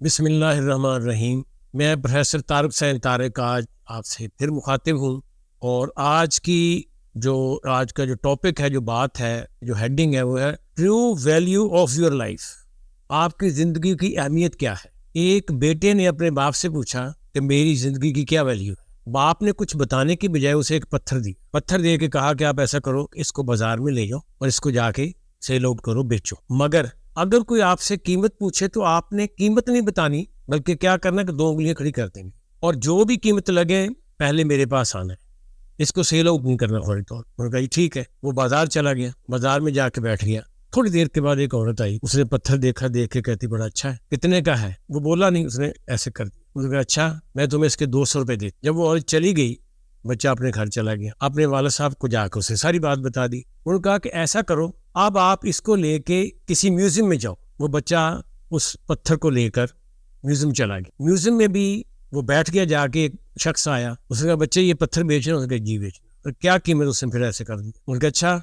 بسم اللہ الرحمن الرحیم۔ میں پروفیسر طارق حسین طارق آج آپ سے پھر مخاطب ہوں، اور آج کا جو ٹاپک ہے، جو بات ہے، جو ہیڈنگ ہے، وہ ہے true value of your life. آپ کی زندگی کی اہمیت کیا ہے؟ ایک بیٹے نے اپنے باپ سے پوچھا کہ میری زندگی کی کیا ویلیو ہے؟ باپ نے کچھ بتانے کی بجائے اسے ایک پتھر دے کے کہا کہ آپ ایسا کرو، اس کو بازار میں لے جاؤ اور اس کو جا کے سیل آؤٹ کرو، بیچو۔ مگر اگر کوئی آپ سے قیمت پوچھے تو آپ نے قیمت نہیں بتانی، بلکہ کیا کرنا کہ 2 انگلیاں کھڑی کر دیں گے، اور جو بھی قیمت لگے پہلے میرے پاس آنا ہے، اس کو سیل آؤٹ نہیں کرنا فوری طور۔ انہوں نے کہا ٹھیک ہے۔ وہ بازار چلا گیا، بازار میں جا کے بیٹھ گیا۔ تھوڑی دیر کے بعد ایک عورت آئی، اس نے پتھر دیکھا، دیکھ کے کہتی بڑا اچھا ہے، کتنے کا ہے؟ وہ بولا نہیں، اس نے ایسے کر دیا۔ اس نے کہا اچھا، میں تمہیں اس کے 200 روپے دیتا۔ جب وہ عورت چلی گئی، بچہ اپنے گھر چلا گیا، اپنے والد صاحب کو جا کے اسے ساری بات بتا دی۔ انہوں نے کہا کہ ایسا کرو، اب آپ اس کو لے کے کسی میوزیم میں جاؤ۔ وہ بچہ اس پتھر کو لے کر میوزیم چلا گیا۔ میوزیم میں بھی وہ بیٹھ گیا، جا کے ایک شخص آیا، اس نے کہا بچے یہ پتھر بیچ رہے ہیں؟ اس نے کہا جی بیچ رہے ہیں۔ کیا قیمت؟ اس نے پھر ایسے کر دی۔ انہوں نے کہا اچھا،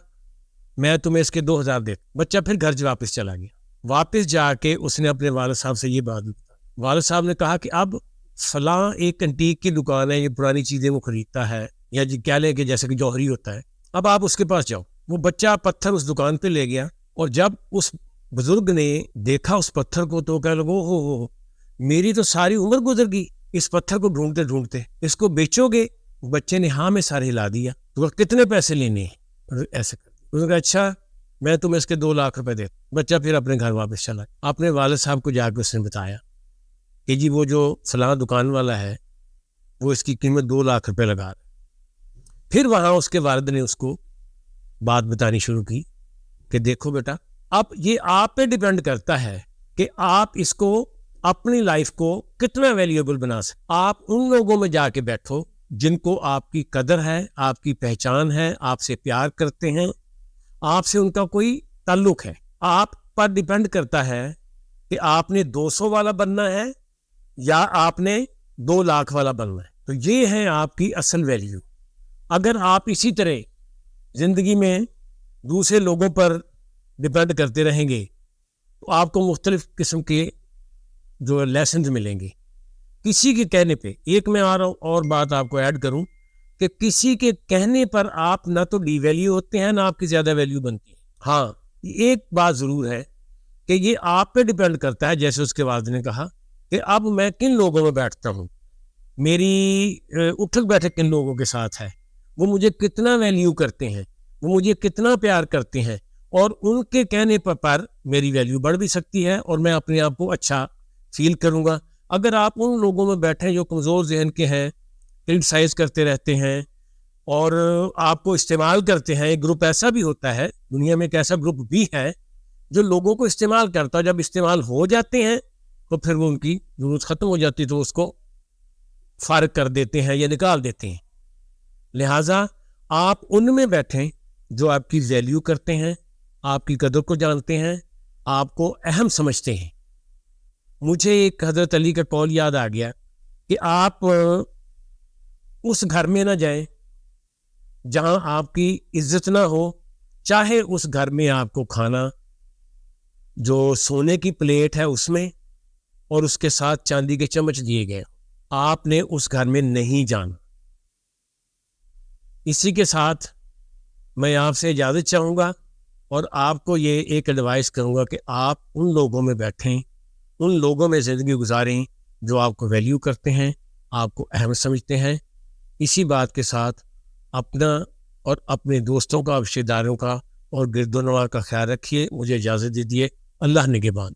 میں تمہیں اس کے 2000 دیتا۔ بچہ پھر گھر واپس چلا گیا۔ واپس جا کے اس نے اپنے والد صاحب سے یہ بات بتائی۔ والد صاحب نے کہا کہ اب فلاں ایک انٹیک کی دکان ہے، یہ پرانی چیزیں وہ خریدتا ہے، یا جی کیا لے کے جیسے کہ جوہری ہوتا ہے، اب آپ اس کے پاس جاؤ۔ وہ بچہ پتھر اس دکان پہ لے گیا، اور جب اس بزرگ نے دیکھا اس پتھر کو تو کہنے لگا ہو میری تو ساری عمر گزر گئی اس پتھر کو ڈھونڈتے ڈھونڈتے، اس کو بیچو گے؟ بچے نے ہاں میں سارے ہلا دیا۔ تو کتنے پیسے لینے ہیں؟ ایسے کر دیا۔ اس نے کہا اچھا، میں تمہیں اس کے 2 لاکھ روپے دیتا۔ بچہ پھر اپنے گھر واپس چلا۔ اپنے والد صاحب کو جا کے اس نے بتایا کہ جی وہ جو فلاں دکان والا ہے وہ اس کی قیمت 2 لاکھ روپے لگا رہا ہے۔ پھر وہاں اس کے والد نے اس کو بات بتانی شروع کی کہ دیکھو بیٹا، اب یہ آپ پہ ڈیپینڈ کرتا ہے کہ آپ اس کو اپنی لائف کو کتنا ویلیوبل بنا سکتے۔ آپ ان لوگوں میں جا کے بیٹھو جن کو آپ کی قدر ہے، آپ کی پہچان ہے، آپ سے پیار کرتے ہیں، آپ سے ان کا کوئی تعلق ہے۔ آپ پر ڈیپینڈ کرتا ہے کہ آپ نے 200 والا بننا ہے یا آپ نے 2 لاکھ والا بننا ہے۔ تو یہ ہے آپ کی اصل ویلیو۔ اگر آپ اسی طرح زندگی میں دوسرے لوگوں پر ڈیپینڈ کرتے رہیں گے تو آپ کو مختلف قسم کے جو لیسنز ملیں گے کسی کے کہنے پہ۔ ایک میں آ رہا ہوں اور بات آپ کو ایڈ کروں کہ کسی کے کہنے پر آپ نہ تو ڈی ویلیو ہوتے ہیں، نہ آپ کی زیادہ ویلیو بنتی ہے۔ ہاں، ایک بات ضرور ہے کہ یہ آپ پہ ڈیپینڈ کرتا ہے، جیسے اس کے والد نے کہا کہ اب میں کن لوگوں میں بیٹھتا ہوں، میری اٹھک بیٹھک کن لوگوں کے ساتھ ہے، وہ مجھے کتنا ویلیو کرتے ہیں، وہ مجھے کتنا پیار کرتے ہیں، اور ان کے کہنے پر میری ویلیو بڑھ بھی سکتی ہے اور میں اپنے آپ کو اچھا فیل کروں گا۔ اگر آپ ان لوگوں میں بیٹھیں جو کمزور ذہن کے ہیں، کرٹیسائز کرتے رہتے ہیں اور آپ کو استعمال کرتے ہیں، ایک گروپ ایسا بھی ہوتا ہے دنیا میں، ایک ایسا گروپ بھی ہے جو لوگوں کو استعمال کرتا ہے، جب استعمال ہو جاتے ہیں تو پھر وہ ان کی ضرورت ختم ہو جاتی ہے تو اس کو فارغ کر دیتے ہیں یا نکال دیتے ہیں۔ لہٰذا آپ ان میں بیٹھیں جو آپ کی ویلیو کرتے ہیں، آپ کی قدر کو جانتے ہیں، آپ کو اہم سمجھتے ہیں۔ مجھے ایک حضرت علی کا قول یاد آ گیا کہ آپ اس گھر میں نہ جائیں جہاں آپ کی عزت نہ ہو، چاہے اس گھر میں آپ کو کھانا جو سونے کی پلیٹ ہے اس میں اور اس کے ساتھ چاندی کے چمچ دیے گئے، آپ نے اس گھر میں نہیں جانا۔ اسی کے ساتھ میں آپ سے اجازت چاہوں گا اور آپ کو یہ ایک ایڈوائس کروں گا کہ آپ ان لوگوں میں بیٹھیں، ان لوگوں میں زندگی گزاریں جو آپ کو ویلیو کرتے ہیں، آپ کو اہم سمجھتے ہیں۔ اسی بات کے ساتھ اپنا اور اپنے دوستوں کا، رشتہ داروں کا اور گرد و نواح کا خیال رکھیے۔ مجھے اجازت دیجیے۔ اللہ نگہبان۔